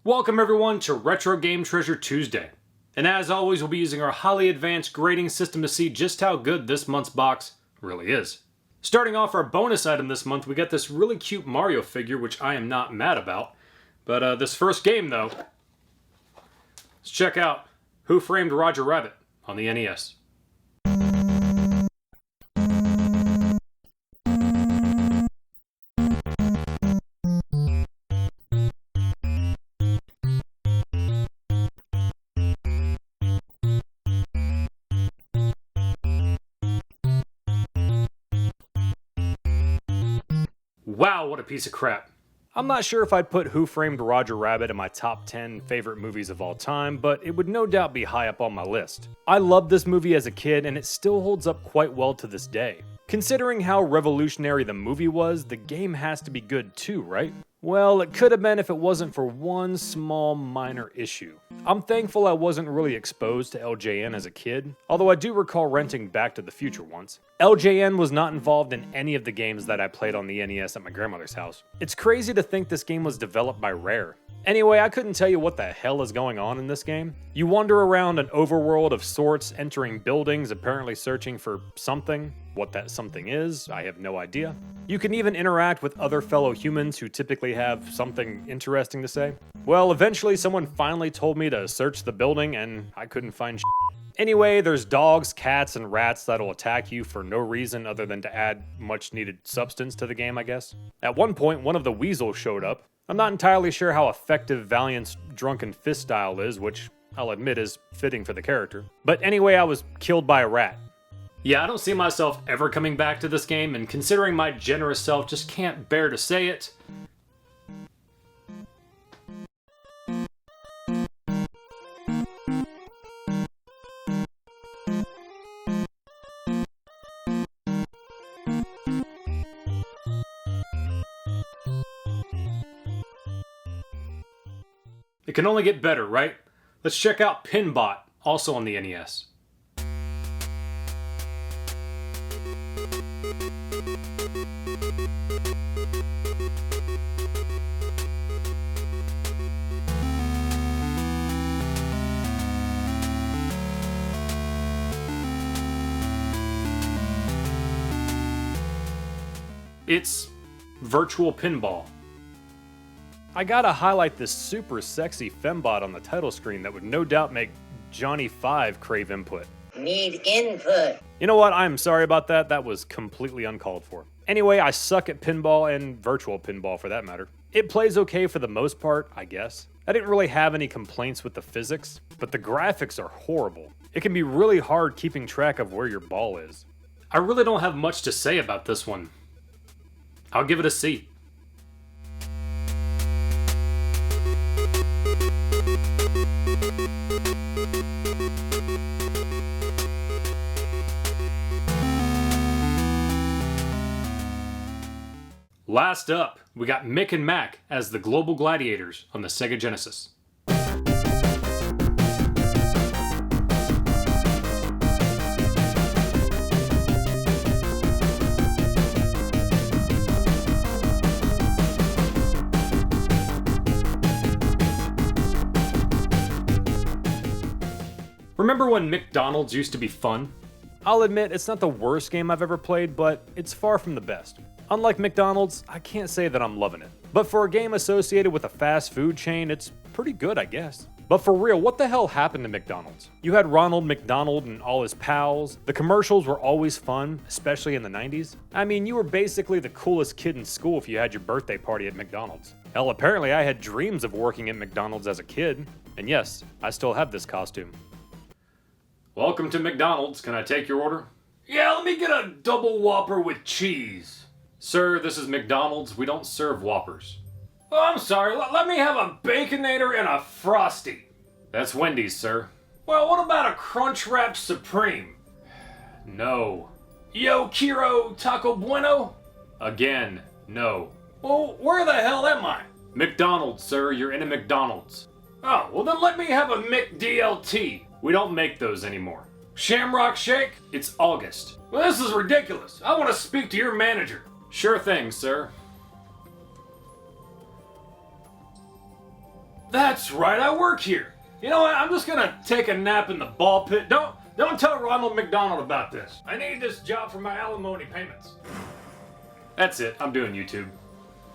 Welcome everyone to Retro Game Treasure Tuesday. And as always, we'll be using our highly advanced grading system to see just how good this month's box really is. Starting off our bonus item this month, we get this really cute Mario figure, which I am not mad about. But this first game though, let's check out Who Framed Roger Rabbit on the NES. Wow, what a piece of crap. I'm not sure if I'd put Who Framed Roger Rabbit in my top 10 favorite movies of all time, but it would no doubt be high up on my list. I loved this movie as a kid, and it still holds up quite well to this day. Considering how revolutionary the movie was, the game has to be good too, right? Well, it could have been if it wasn't for one small minor issue. I'm thankful I wasn't really exposed to LJN as a kid, although I do recall renting Back to the Future once. LJN was not involved in any of the games that I played on the NES at my grandmother's house. It's crazy to think this game was developed by Rare. Anyway, I couldn't tell you what the hell is going on in this game. You wander around an overworld of sorts, entering buildings, apparently searching for something. What that something is, I have no idea. You can even interact with other fellow humans who typically have something interesting to say. Well, eventually someone finally told me to search the building and I couldn't find shit. Anyway, there's dogs, cats, and rats that'll attack you for no reason other than to add much needed substance to the game, I guess. At one point, one of the weasels showed up. I'm not entirely sure how effective Valiant's drunken fist style is, which I'll admit is fitting for the character. But anyway, I was killed by a rat. Yeah, I don't see myself ever coming back to this game, and considering my generous self just can't bear to say it. It can only get better, right? Let's check out Pinbot, also on the NES. It's Virtual Pinball. I gotta highlight this super sexy fembot on the title screen that would no doubt make Johnny 5 crave input. Need input. You know what, I'm sorry about that, that was completely uncalled for. Anyway, I suck at pinball and virtual pinball for that matter. It plays okay for the most part, I guess. I didn't really have any complaints with the physics, but the graphics are horrible. It can be really hard keeping track of where your ball is. I really don't have much to say about this one. I'll give it a C. Last up, we got Mick and Mac as the Global Gladiators on the Sega Genesis. Remember when McDonald's used to be fun? I'll admit it's not the worst game I've ever played, but it's far from the best. Unlike McDonald's, I can't say that I'm loving it. But for a game associated with a fast food chain, it's pretty good, I guess. But for real, what the hell happened to McDonald's? You had Ronald McDonald and all his pals. The commercials were always fun, especially in the 90s. I mean, you were basically the coolest kid in school if you had your birthday party at McDonald's. Hell, apparently I had dreams of working at McDonald's as a kid. And yes, I still have this costume. Welcome to McDonald's. Can I take your order? Yeah, let me get a double Whopper with cheese. Sir, this is McDonald's. We don't serve Whoppers. Oh, I'm sorry. Let me have a Baconator and a Frosty. That's Wendy's, sir. Well, what about a Crunchwrap Supreme? No. Yo, Kiro Taco Bueno? Again, no. Well, where the hell am I? McDonald's, sir. You're in a McDonald's. Oh, well then let me have a McDLT. We don't make those anymore. Shamrock Shake? It's August. Well, this is ridiculous. I want to speak to your manager. Sure thing, sir. That's right, I work here. You know what, I'm just gonna take a nap in the ball pit. Don't tell Ronald McDonald about this. I need this job for my alimony payments. That's it, I'm doing YouTube.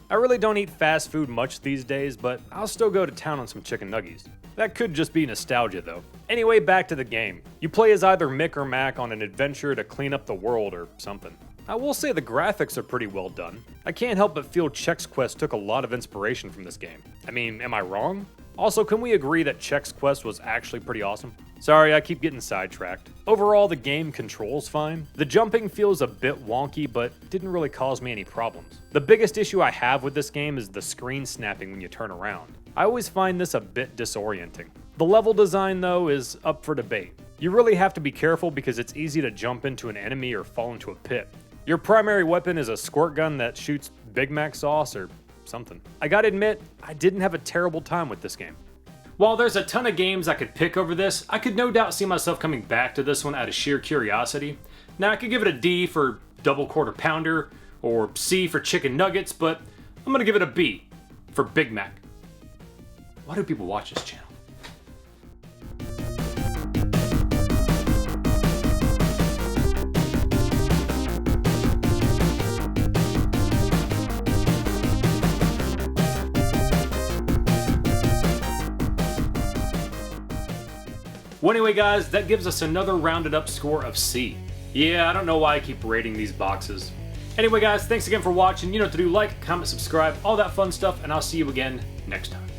I really don't eat fast food much these days, but I'll still go to town on some chicken nuggies. That could just be nostalgia though. Anyway, back to the game. You play as either Mick or Mac on an adventure to clean up the world or something. I will say the graphics are pretty well done. I can't help but feel Chex Quest took a lot of inspiration from this game. I mean, am I wrong? Also, can we agree that Chex Quest was actually pretty awesome? Sorry, I keep getting sidetracked. Overall, the game controls fine. The jumping feels a bit wonky, but didn't really cause me any problems. The biggest issue I have with this game is the screen snapping when you turn around. I always find this a bit disorienting. The level design, though, is up for debate. You really have to be careful because it's easy to jump into an enemy or fall into a pit. Your primary weapon is a squirt gun that shoots Big Mac sauce or something. I gotta admit, I didn't have a terrible time with this game. While there's a ton of games I could pick over this, I could no doubt see myself coming back to this one out of sheer curiosity. Now I could give it a D for Double Quarter Pounder, or C for Chicken Nuggets, but I'm gonna give it a B for Big Mac. Why do people watch this channel? Well, anyway, guys, that gives us another rounded up score of C. Yeah, I don't know why I keep rating these boxes. Anyway, guys, thanks again for watching. You know what to do. Like, comment, subscribe, all that fun stuff, and I'll see you again next time.